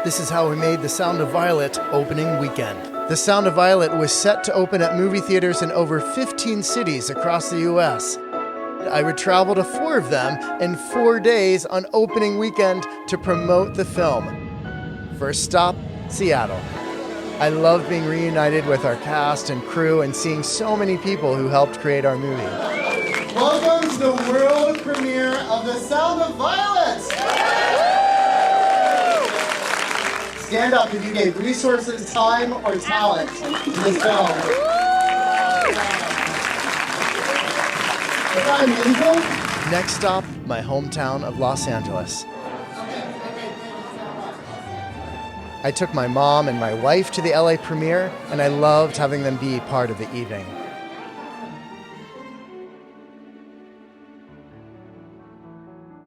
This is how we made The Sound of Violet opening weekend. The Sound of Violet was set to open at movie theaters in over 15 cities across the U.S. I would travel to 4 of them in 4 days on opening weekend to promote the film. First stop, Seattle. I love being reunited with our cast and crew and seeing so many people who helped create our movie. Welcome to the world premiere of The Sound of Violet! Stand up if you gave resources, time, or talent to this film. Is that amazing? Next stop, my hometown of Los Angeles. I took my mom and my wife to the LA premiere, and I loved having them be part of the evening.